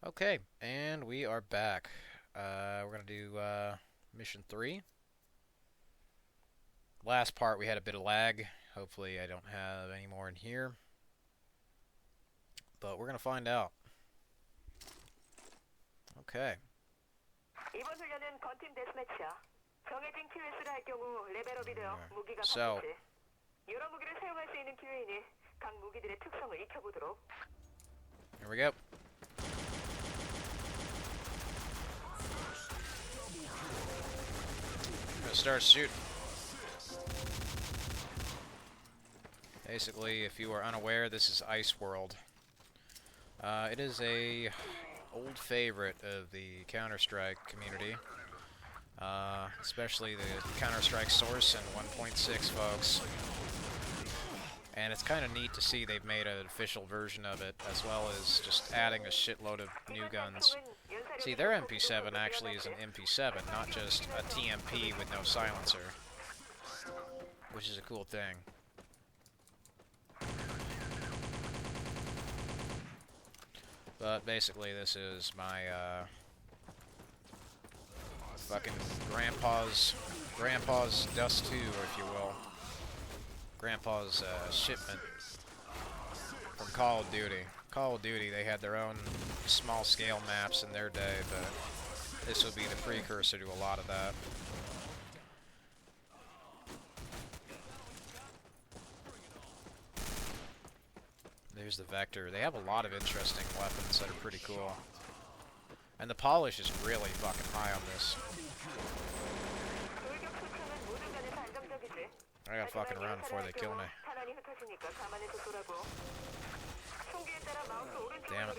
Okay, and we are back. We're gonna do mission 3. Last part we had a bit of lag. Hopefully I don't have any more in here. But we're gonna find out. Okay. 이번 훈련은 건팀 데스매치야. 정해진 QS를 할 경우 레벨업이 되어 무기가 So, 바뀌지. 여러 무기를 사용할 수 있는 기회이니 각 무기들의 특성을 익혀보도록. here we go. I'm gonna start shooting. Basically, if you are unaware, this is Ice World. It is a old favorite of the Counter-Strike community. Especially the Counter-Strike source and 1.6 folks. And it's kind of neat to see they've made an official version of it, as well as just adding a shitload of new guns. See, their MP7 actually is an MP7, not just a TMP with no silencer, which is a cool thing. But basically, this is my fucking grandpa's Dust 2, if you will. Grandpa's shipment from Call of Duty. Call of Duty, they had their own small-scale maps in their day, but this will be the precursor to a lot of that. There's the Vector. They have a lot of interesting weapons that are pretty cool. And the polish is really fucking high on this. I gotta fucking run before they kill me. Damn it.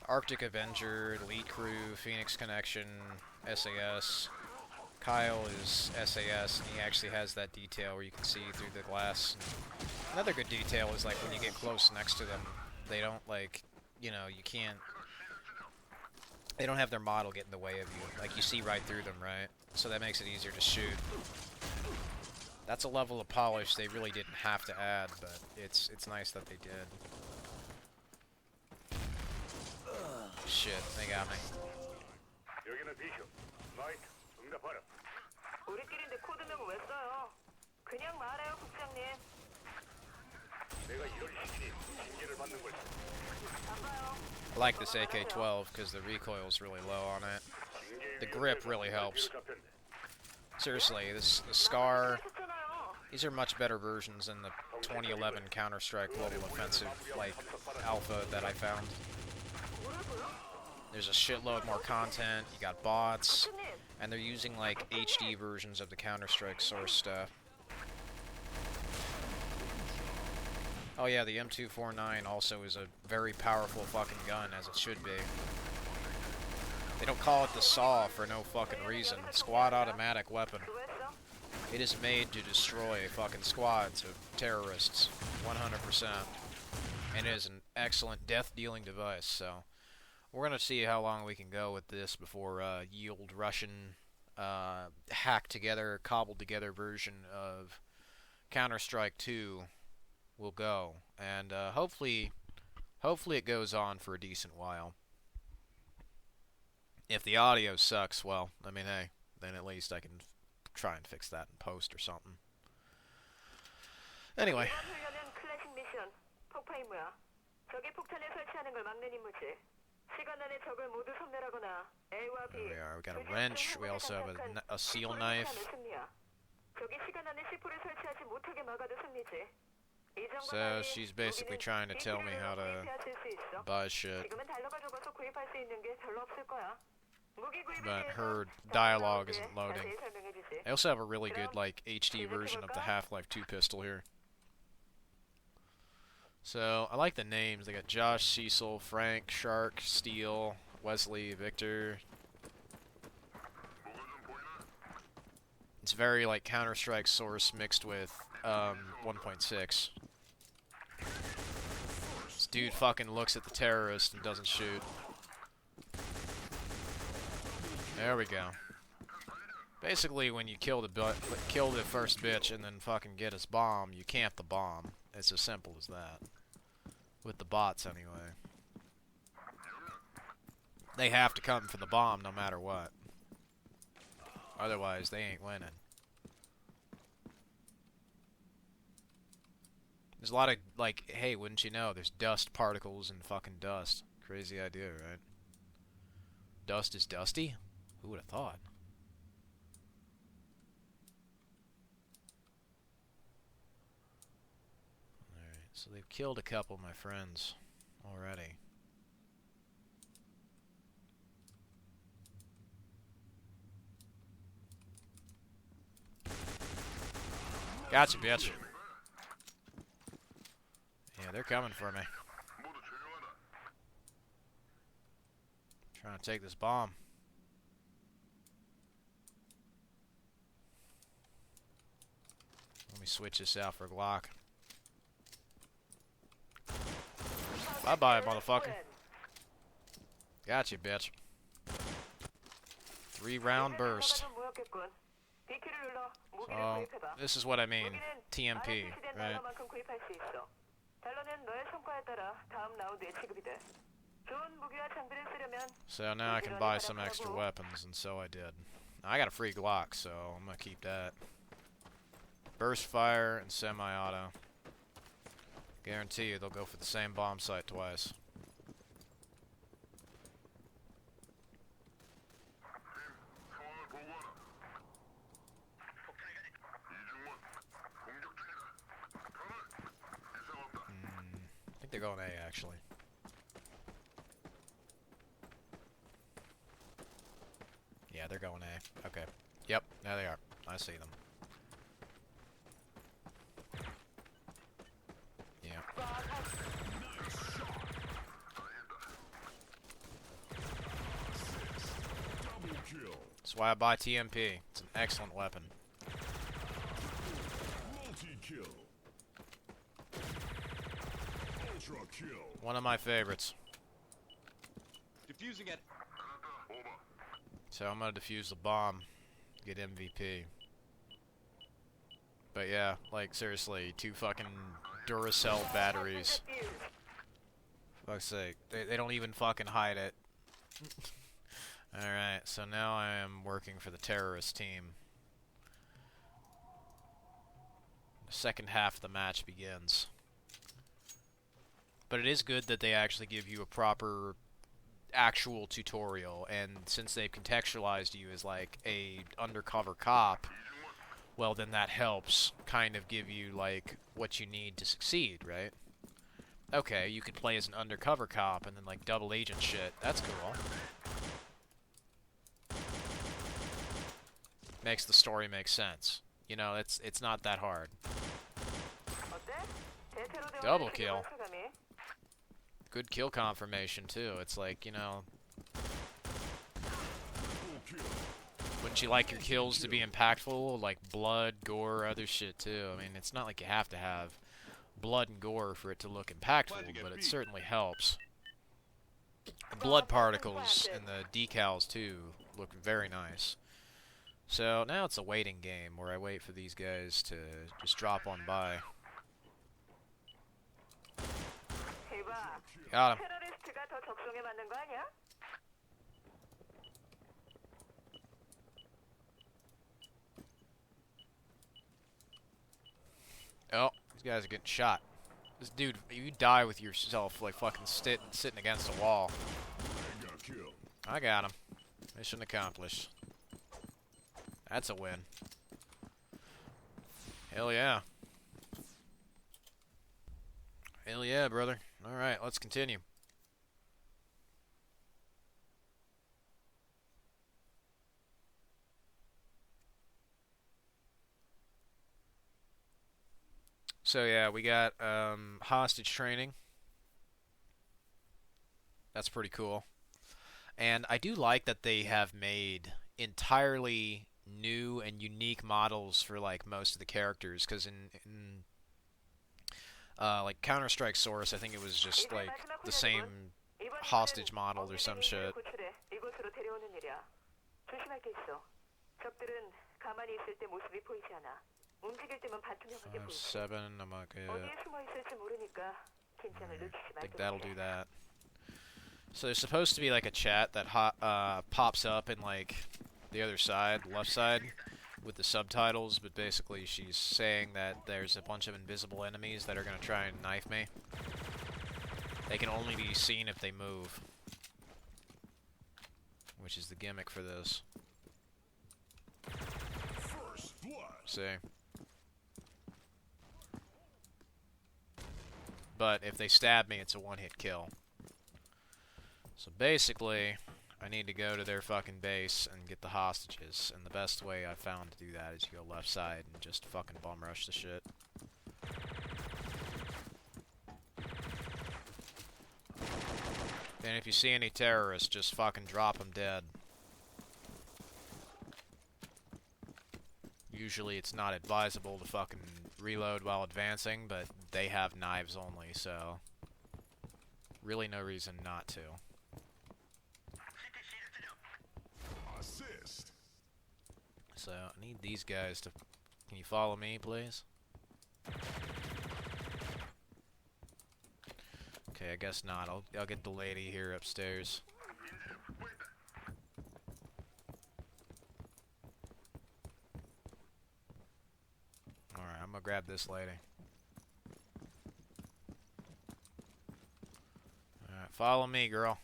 Arctic Avenger, Elite Crew, Phoenix Connection, SAS. Kyle is SAS, and he actually has that detail where you can see through the glass. Another good detail is, like, when you get close next to them, they don't, like, you know, you can't... They don't have their model get in the way of you. Like, you see right through them, right? So that makes it easier to shoot. That's a level of polish they really didn't have to add, but it's nice that they did. Shit, they got me. I like this AK-12 because the recoil is really low on it. The grip really helps. Seriously, the Scar... These are much better versions than the 2011 Counter-Strike Global Offensive, like, alpha that I found. There's a shitload more content, you got bots, and they're using, like, HD versions of the Counter-Strike source stuff. Oh yeah, the M249 also is a very powerful fucking gun, as it should be. They don't call it the SAW for no fucking reason. Squad automatic weapon. It is made to destroy fucking squads of terrorists, 100%. And it is an excellent death-dealing device, so... We're gonna see how long we can go with this before yield Russian, hacked together, cobbled together version of Counter-Strike 2 will go. And hopefully it goes on for a decent while. If the audio sucks, well, I mean, hey, then at least I can try and fix that in post or something. Anyway. There we are. We got a wrench. We also have a seal knife. So she's basically trying to tell me how to buy shit. But her dialogue isn't loading. I also have a really good, like, HD version of the Half-Life 2 pistol here. So, I like the names. They got Josh, Cecil, Frank, Shark, Steele, Wesley, Victor. It's very, like, Counter-Strike source mixed with 1.6. This dude fucking looks at the terrorist and doesn't shoot. There we go. Basically, when you kill the first bitch and then fucking get his bomb, you camp the bomb. It's as simple as that. With the bots, anyway. They have to come for the bomb no matter what. Otherwise, they ain't winning. There's a lot of, like, hey, wouldn't you know, there's dust particles and fucking dust. Crazy idea, right? Dust is dusty? Who would have thought? Alright, so they've killed a couple of my friends already. Gotcha, bitch. Yeah, they're coming for me. Trying to take this bomb. Let me switch this out for a Glock. Bye-bye, motherfucker. Gotcha, bitch. 3-round burst. So, this is what I mean. TMP, right? So now I can buy some extra weapons, and so I did. I got a free Glock, so I'm gonna keep that. Burst fire and semi-auto. Guarantee you they'll go for the same bomb site twice. I think they're going A, actually. Yeah, they're going A. Okay. Yep, there they are. I see them. Yeah. That's why I buy TMP. It's an excellent weapon. One of my favorites. Defusing it. So I'm gonna defuse the bomb, get MVP. But yeah, like seriously, 2 fucking Duracell batteries. For fuck's sake, they don't even fucking hide it. Alright, so now I am working for the terrorist team. The second half of the match begins. But it is good that they actually give you a proper actual tutorial, and since they've contextualized you as like a undercover cop, well then that helps kind of give you like what you need to succeed, right? Okay, you could play as an undercover cop and then like double agent shit. That's cool. Makes the story make sense. You know, it's not that hard. Double kill. Good kill confirmation, too. It's like, you know... Wouldn't you like your kills to be impactful? Like blood, gore, other shit, too. I mean, it's not like you have to have blood and gore for it to look impactful, but it certainly helps. The blood particles and the decals, too, look very nice. So, now it's a waiting game, where I wait for these guys to just drop on by. Got him. Oh, these guys are getting shot. This dude, you die with yourself like fucking sitting against a wall. I got him. Mission accomplished. That's a win. Hell yeah. Hell yeah, brother. Alright, let's continue. So yeah, we got hostage training. That's pretty cool. And I do like that they have made entirely new and unique models for like most of the characters, because in like Counter-Strike Source, I think it was just like the same hostage model or some shit. 5-7, I'm okay. I think that'll do that. So there's supposed to be like a chat that pops up in like the other side, left side, with the subtitles, but basically she's saying that there's a bunch of invisible enemies that are gonna try and knife me. They can only be seen if they move, which is the gimmick for this. See? But if they stab me, it's a one-hit kill. So basically, I need to go to their fucking base and get the hostages, and the best way I've found to do that is to go left side and just fucking bum rush the shit. And if you see any terrorists, just fucking drop them dead. Usually it's not advisable to fucking reload while advancing, but they have knives only, so really no reason not to. Assist. So I need these guys to... Can you follow me, please? Okay, I guess not. I'll get the lady here upstairs. Alright, I'm gonna grab this lady. Alright, follow me, girl.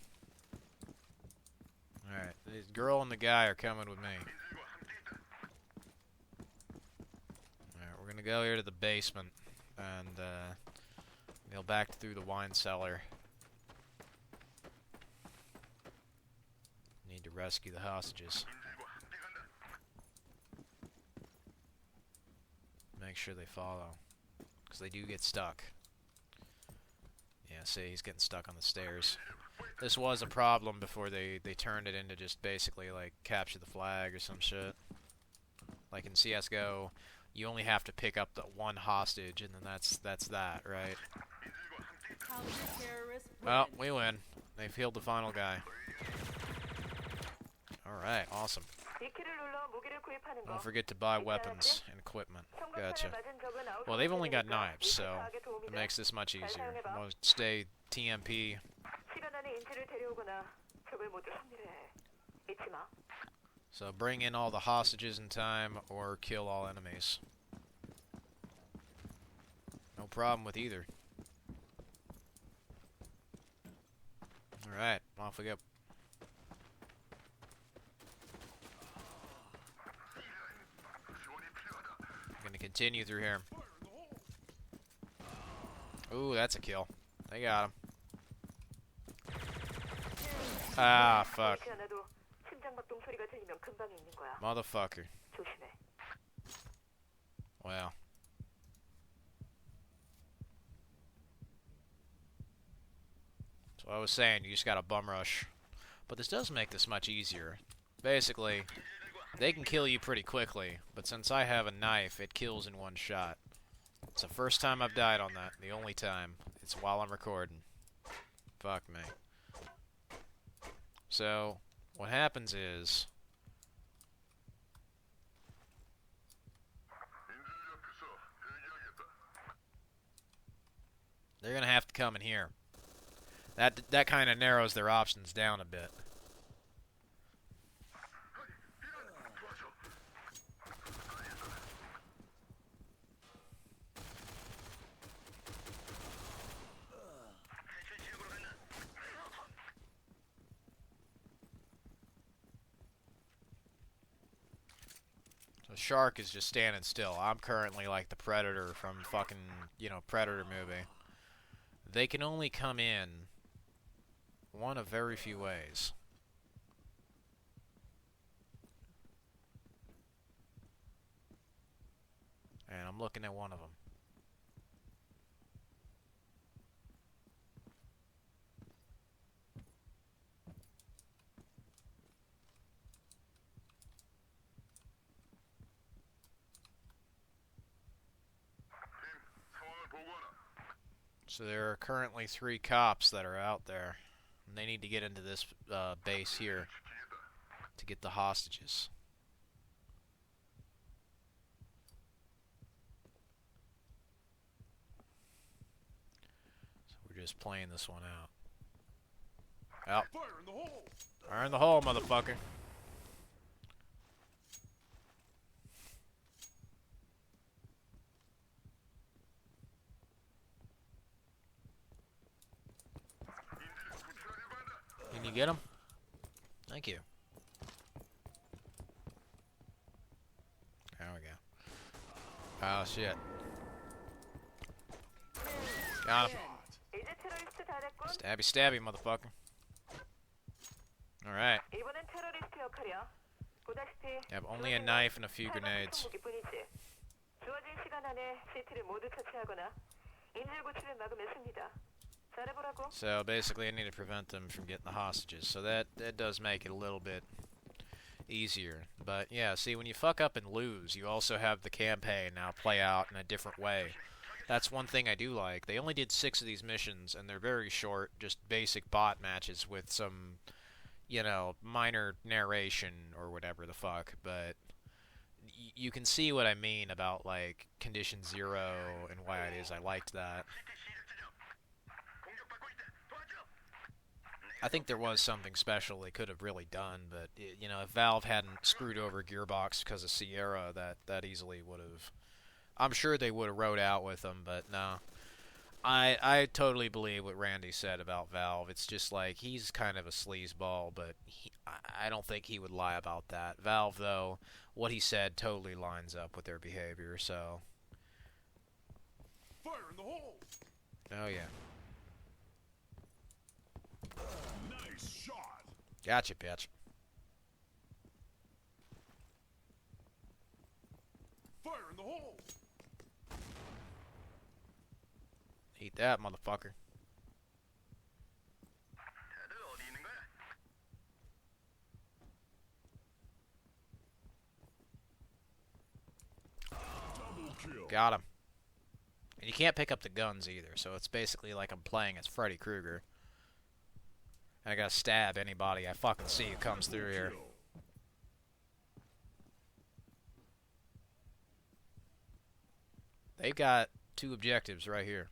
Alright, the girl and the guy are coming with me. Alright, we're gonna go here to the basement and go back through the wine cellar. Need to rescue the hostages. Make sure they follow, because they do get stuck. Yeah, see, he's getting stuck on the stairs. This was a problem before they turned it into just basically like capture the flag or some shit. Like in CSGO, you only have to pick up the one hostage and then that's that, right? Well, we win. They've killed the final guy. Alright, awesome. Don't forget to buy weapons and equipment. Gotcha. Well, they've only got knives, so it makes this much easier. We'll stay TMP. So bring in all the hostages in time or kill all enemies. No problem with either. Alright, off we go. Gonna continue through here. Ooh, that's a kill. They got him. Ah, fuck. Motherfucker. Well. So I was saying, you just gotta bum rush. But this does make this much easier. Basically, they can kill you pretty quickly, but since I have a knife, it kills in one shot. It's the first time I've died on that, the only time. It's while I'm recording. Fuck me. So, what happens is... they're gonna have to come in here. That kind of narrows their options down a bit. The shark is just standing still. I'm currently like the Predator from fucking, you know, Predator movie. They can only come in one of very few ways. And I'm looking at one of them. So there are currently 3 cops that are out there. And they need to get into this base here to get the hostages. So we're just playing this one out. Oh. Fire in the hole, motherfucker. Can you get him? Thank you. There we go. Oh, shit. Got him. 이제 테러리스트 다 됐군. Stabby, stabby, motherfucker. Alright. 이번엔 테러리스트 역할이야. 보다시피 Have only a knife and a few grenades. 무기뿐이지. 주어진 시간 안에 시티를 모두 처치하거나 인질 구출을 막으면 씁니다. 잘해보라고. So basically I need to prevent them from getting the hostages. So that does make it a little bit easier. But yeah, see, when you fuck up and lose, you also have the campaign now play out in a different way. That's one thing I do like. They only did 6 of these missions, and they're very short, just basic bot matches with some, you know, minor narration or whatever the fuck. But you can see what I mean about, like, Condition Zero and why it is I liked that. I think there was something special they could have really done, but, you know, if Valve hadn't screwed over Gearbox because of Sierra, that easily would have... I'm sure they would have rode out with them, but no. I totally believe what Randy said about Valve. It's just like, he's kind of a sleazeball, but I don't think he would lie about that. Valve, though, what he said totally lines up with their behavior, so... Fire in the hole! Oh, yeah. Nice shot! Gotcha, bitch. Fire in the hole! Eat that, motherfucker. Double kill! Got him. And you can't pick up the guns either, so it's basically like I'm playing as Freddy Krueger. I gotta stab anybody I fucking see who comes through here. They've got 2 objectives right here.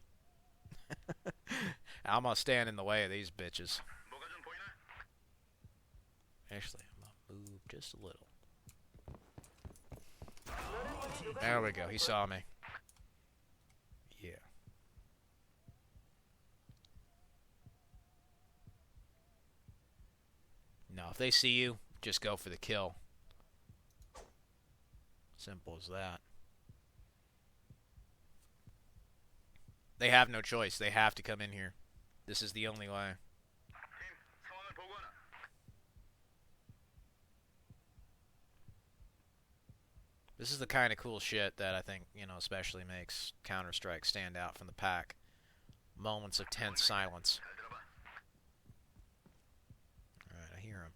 I'm gonna stand in the way of these bitches. Actually, I'm gonna move just a little. There we go. He saw me. Yeah. No, if they see you, just go for the kill. Simple as that. They have no choice. They have to come in here. This is the only way. This is the kind of cool shit that I think, you know, especially makes Counter-Strike stand out from the pack. Moments of tense silence. Alright, I hear him.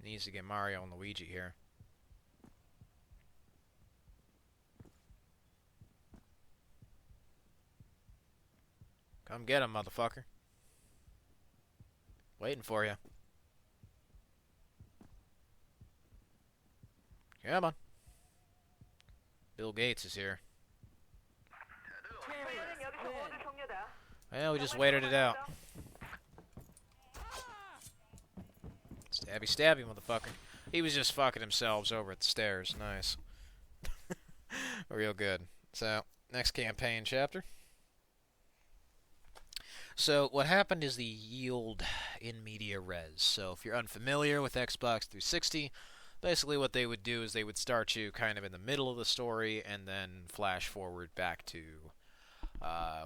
Needs to get Mario and Luigi here. Come get him, motherfucker. Waiting for you. Come on. Bill Gates is here. Well, we just waited it out. Stabby, stabby, motherfucker. He was just fucking himself over at the stairs. Nice. Real good. So, next campaign chapter. So, what happened is the yield in media res. So, if you're unfamiliar with Xbox 360, basically what they would do is they would start you kind of in the middle of the story and then flash forward back to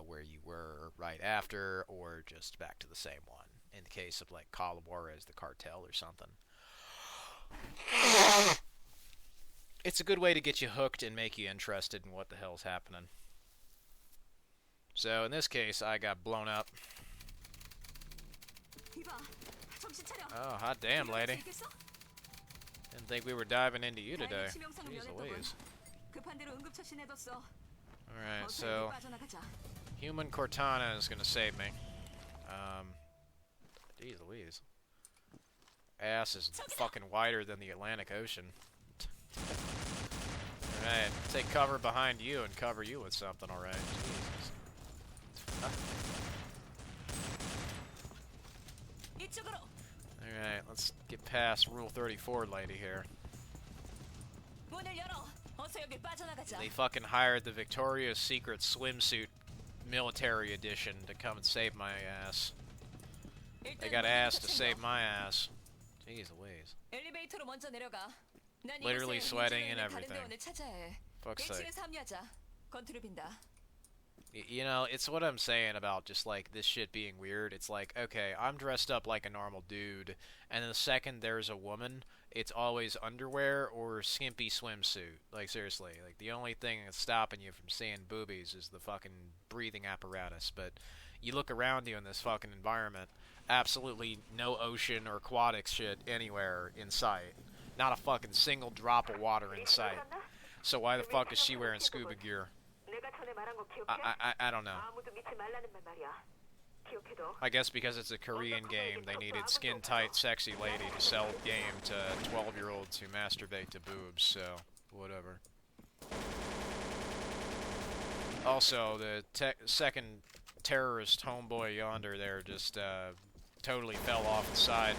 where you were right after, or just back to the same one. In the case of, like, Call of Juarez, the cartel or something. It's a good way to get you hooked and make you interested in what the hell's happening. So, in this case, I got blown up. Oh, hot damn, lady. Didn't think we were diving into you today. Jeez Louise. Alright, so... Human Cortana is gonna save me. Jeez Louise. Ass is fucking wider than the Atlantic Ocean. Alright, take cover behind you and cover you with something, alright. Jesus. let's get past Rule 34 lady here. 문을 열어. 어서 여길 빠져나가자. They fucking hired the Victoria's Secret swimsuit military edition to come and save my ass. They got ass to save my ass. Jeez Louise. 엘리베이터로 먼저 내려가. 난 Literally 이곳에 sweating and 인질로 있는 다른 everything. 대원을 찾아야 해. Fuck's sake. 1층에서 합류하자. 건투를 빈다. You know, it's what I'm saying about just like this shit being weird. It's like, okay, I'm dressed up like a normal dude, and then the second there's a woman, it's always underwear or skimpy swimsuit. Like, seriously, like the only thing that's stopping you from seeing boobies is the fucking breathing apparatus. But you look around you in this fucking environment, absolutely no ocean or aquatic shit anywhere in sight. Not a fucking single drop of water in sight. So why the fuck is she wearing scuba gear? 내가 전에 말한 거 기억해? I don't know. 아무도 믿지 말라는 말 말이야. 기억해둬. I guess because it's a Korean game, they needed skin-tight, sexy lady to sell the game to 12-year-olds who masturbate to boobs, so whatever. Also, the second terrorist homeboy yonder there just totally fell off the side.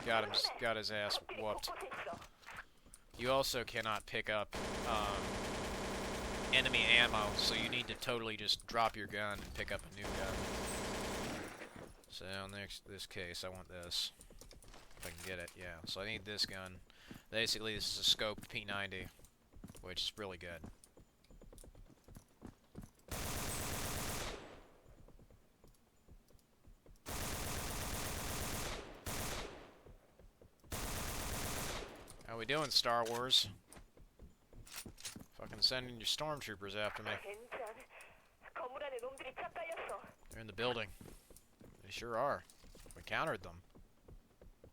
Got his ass whooped. You also cannot pick up enemy ammo, so you need to totally just drop your gun and pick up a new gun. So in this case, I want this. If I can get it, yeah. So I need this gun. Basically, this is a scoped P90, which is really good. How we doing, Star Wars? Fucking sending your stormtroopers after me. 괜찮. 건물 안에 놈들이 쫙 깔렸어. They're in the building. They sure are. We encountered them.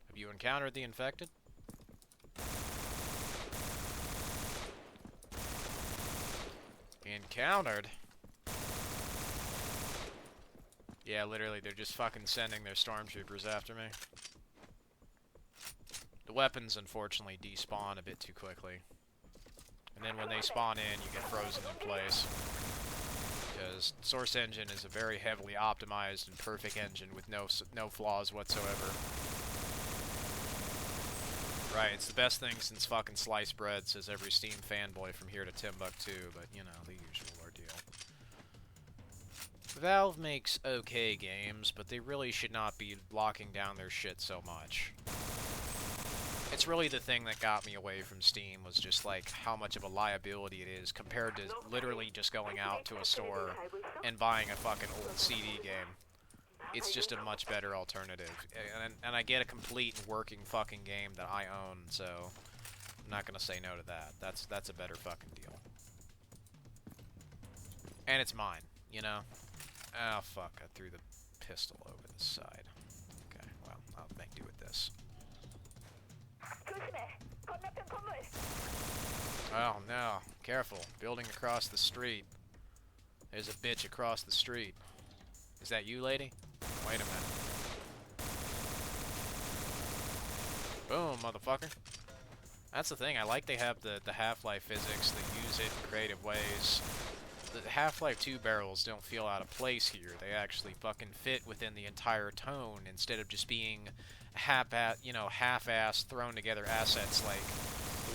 Have you encountered the infected? Encountered? Yeah, literally, they're just fucking sending their stormtroopers after me. The weapons, unfortunately, despawn a bit too quickly. And then when they spawn in, you get frozen in place. Because Source Engine is a very heavily optimized and perfect engine with no flaws whatsoever. Right, it's the best thing since fucking sliced bread, says every Steam fanboy from here to Timbuktu, but, you know, the usual ordeal. Valve makes okay games, but they really should not be locking down their shit so much. It's really the thing that got me away from Steam was just like how much of a liability it is compared to literally just going out to a store and buying a fucking old CD game. It's just a much better alternative. And I get a complete and working fucking game that I own, so I'm not gonna say no to that. That's a better fucking deal. And it's mine, you know? Oh fuck, I threw the pistol over the side. Okay, well, I'll make do with this. 조심해. 건너편 건물. Oh no, careful. Building across the street. There's a bitch across the street. Is that you, lady? Wait a minute. Boom, motherfucker. That's the thing, I like they have the Half-Life physics that use it in creative ways. The Half-Life 2 barrels don't feel out of place here. They actually fucking fit within the entire tone instead of just being half-ass thrown together assets like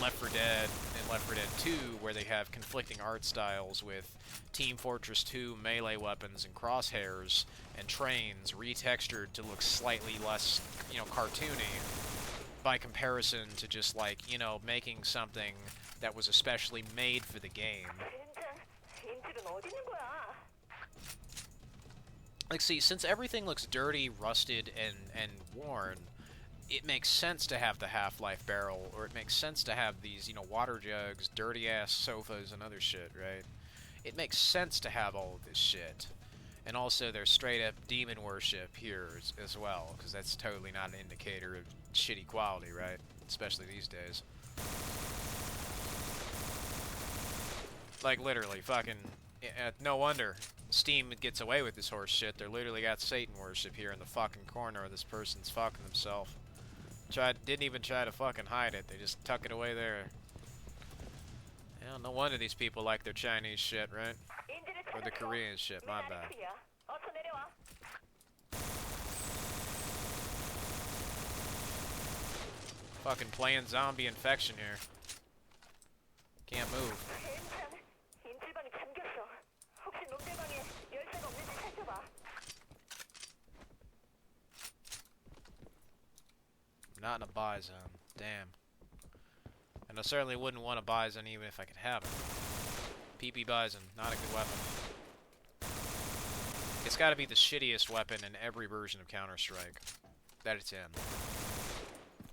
Left 4 Dead and Left 4 Dead 2, where they have conflicting art styles with Team Fortress 2 melee weapons and crosshairs and trains retextured to look slightly less, cartoony by comparison to just like, making something that was especially made for the game. 인질은 어디 있는 거야? Like, see, since everything looks dirty, rusted, and worn, it makes sense to have the Half-Life barrel, or it makes sense to have these, water jugs, dirty-ass sofas, and other shit, right? It makes sense to have all of this shit. And also, there's straight-up demon worship here as well, because that's totally not an indicator of shitty quality, right? Especially these days. Like, literally, fucking... no wonder Steam gets away with this horse shit. They literally got Satan worship here in the fucking corner of this person's fucking himself. Didn't even try to fucking hide it. They just tuck it away there. Yeah, no wonder these people like their Chinese shit, right? Or the Korean shit, my bad. 어서 내려와. Fucking playing zombie infection here. Can't move. 괜찮. 인질방이 잠겼어. 혹시 놈들방에 열쇠가 없는지 살펴봐. Not in a buy zone. Damn. And I certainly wouldn't want a bison even if I could have it. PP bison, not a good weapon. It's got to be the shittiest weapon in every version of Counter-Strike that it's in.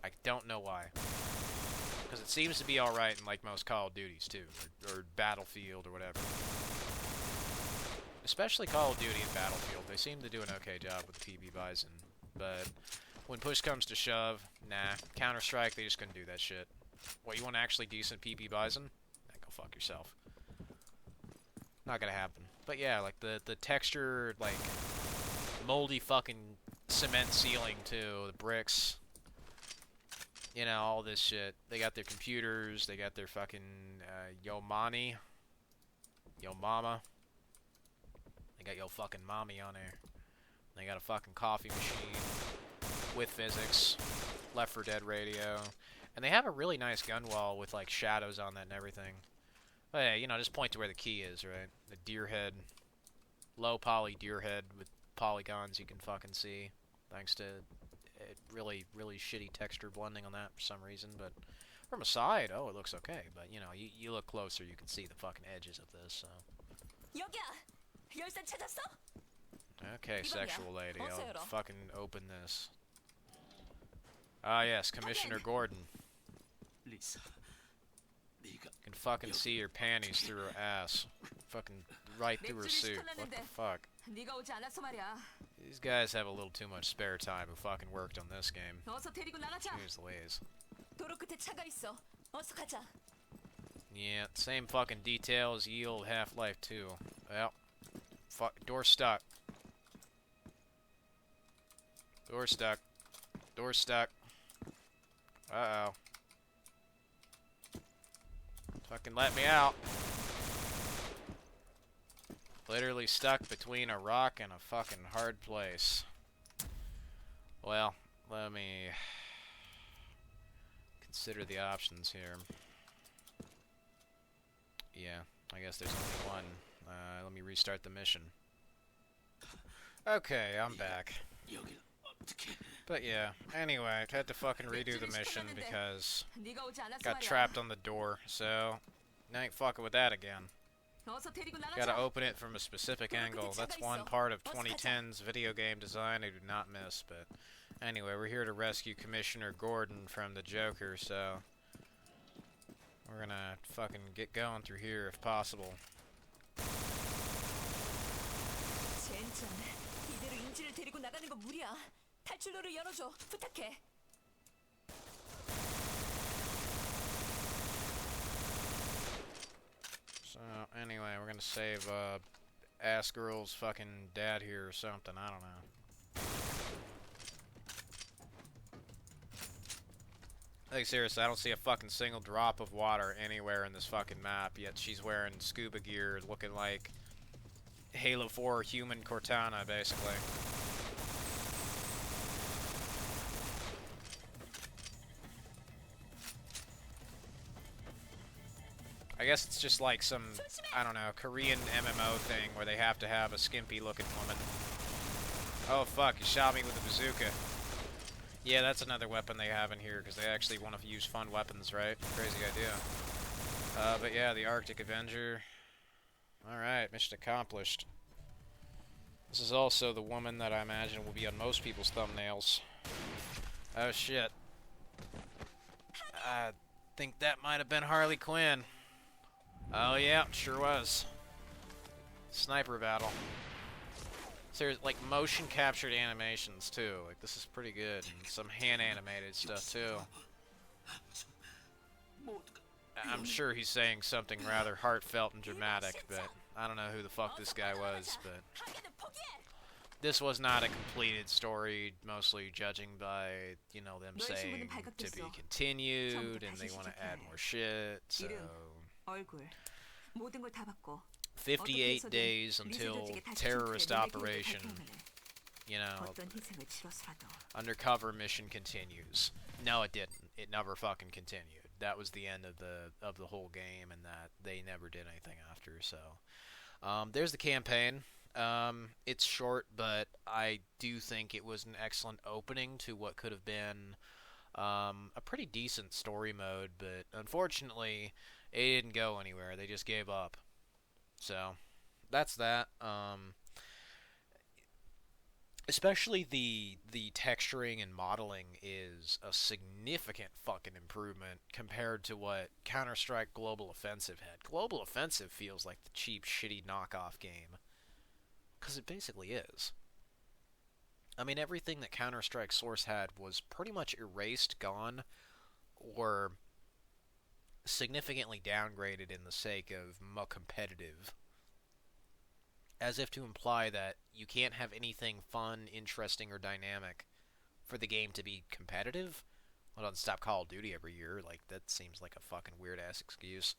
I don't know why. Because it seems to be alright in like most Call of Duties too, or Battlefield or whatever. Especially Call of Duty and Battlefield, they seem to do an okay job with the PP bison. But when push comes to shove, nah. Counter-Strike, they just couldn't do that shit. What, you want actually decent PP bison? Nah, go fuck yourself. Not gonna happen. But yeah, like the texture, like moldy fucking cement ceiling too, the bricks. You know, all this shit. They got their computers, they got their fucking Yo Mani. Yo Mama. They got Yo fucking Mommy on there. They got a fucking coffee machine with physics. Left 4 Dead radio. And they have a really nice gun wall with like shadows on that and everything. But yeah, you know, just point to where the key is, right? The deer head. Low poly deer head with polygons you can fucking see. Thanks to really, really shitty texture blending on that for some reason. But from a side, oh, it looks okay. But, you know, you look closer, you can see the fucking edges of this, so. 여기야. 열쇠 찾았어? Okay, 이거야. sexual lady, 어서 I'll 열어. fucking open this. Ah, yes, Commissioner Gordon. 리사, 네가 You can fucking see your panties through her ass. Fucking right through her suit. What the fuck? 네가 오지 않았어 말이야. These guys have a little too much spare time who fucking worked on this game. 어서 데리고 나가자. Here's Louise. 도로 끝에 차가 있어. 어서 가자. Yeah, same fucking details, yield Half-Life 2. Well, fuck, door stuck. Door stuck. Door stuck. Uh-oh. Fucking let me out. Literally stuck between a rock and a fucking hard place. Well, let me consider the options here. Yeah, I guess there's only one. Let me restart the mission. Okay, I'm back. 여길 어떻게? But yeah, anyway, I had to fucking redo the mission because 네가 오지 않았어 got 말이야. trapped on the door, so I ain't fucking with that again. 어서 데리고 나가자. Gotta open it from a specific angle. That's one part of 2010's video game design I do not miss, but anyway, we're here to rescue Commissioner Gordon from the Joker, so we're gonna fucking get going through here if possible. 젠장. 이대로 인지를 데리고 나가는 건 무리야. 탈출로를 열어줘. 부탁해. So anyway, we're gonna save ass girl's fucking dad here or something, I don't know. Like seriously, I don't see a fucking single drop of water anywhere in this fucking map, yet she's wearing scuba gear looking like Halo 4 human Cortana, basically. I guess it's just like some, I don't know, Korean MMO thing where they have to have a skimpy looking woman. Oh fuck, you shot me with a bazooka. Yeah, that's another weapon they have in here because they actually want to use fun weapons, right? Crazy idea. But yeah, the Arctic Avenger. Alright, mission accomplished. This is also the woman that I imagine will be on most people's thumbnails. Oh shit. I think that might have been Harley Quinn. Oh yeah, sure was. Sniper battle. So there's like motion captured animations too. Like this is pretty good. And some hand animated stuff too. I'm sure he's saying something rather heartfelt and dramatic, but I don't know who the fuck this guy was, but this was not a completed story, mostly judging by, you know, them saying to be continued and they want to add more shit, so 얼굴. 모든 걸 다 받고. 58 days until terrorist operation, you know, 어떤 희생을 치러서라도. undercover mission continues. No, it didn't. It never fucking continued. That was the end of the whole game, and that they never did anything after. So, there's the campaign. It's short, but I do think it was an excellent opening to what could have been a pretty decent story mode. But unfortunately, it didn't go anywhere. They just gave up. So, that's that. Especially the texturing and modeling is a significant fucking improvement compared to what Counter-Strike Global Offensive had. Global Offensive feels like the cheap, shitty knockoff game. Because it basically is. I mean, everything that Counter-Strike Source had was pretty much erased, gone, or significantly downgraded in the sake of more competitive. As if to imply that you can't have anything fun, interesting, or dynamic for the game to be competitive. Well, don't stop Call of Duty every year. Like, that seems like a fucking weird-ass excuse.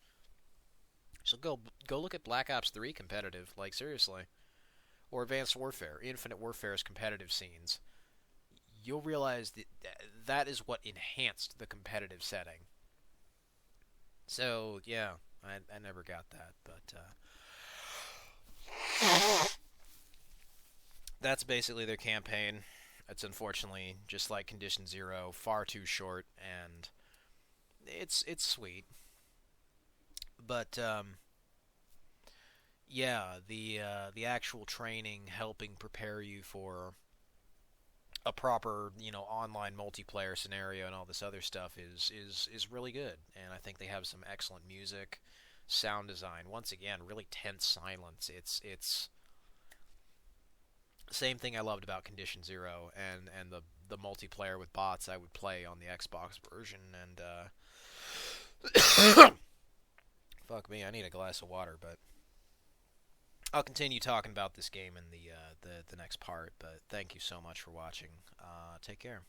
So go look at Black Ops 3 competitive, like, seriously. Or Advanced Warfare, Infinite Warfare's competitive scenes. You'll realize that is what enhanced the competitive setting. So, yeah, I never got that, but, that's basically their campaign. It's unfortunately, just like Condition Zero, far too short, and it's sweet. But yeah, the actual training helping prepare you for a proper, online multiplayer scenario and all this other stuff is really good. And I think they have some excellent music, sound design. Once again, really tense silence. It's same thing I loved about Condition Zero and the multiplayer with bots I would play on the Xbox version. And fuck me, I need a glass of water, but I'll continue talking about this game in the next part. But thank you so much for watching. Take care.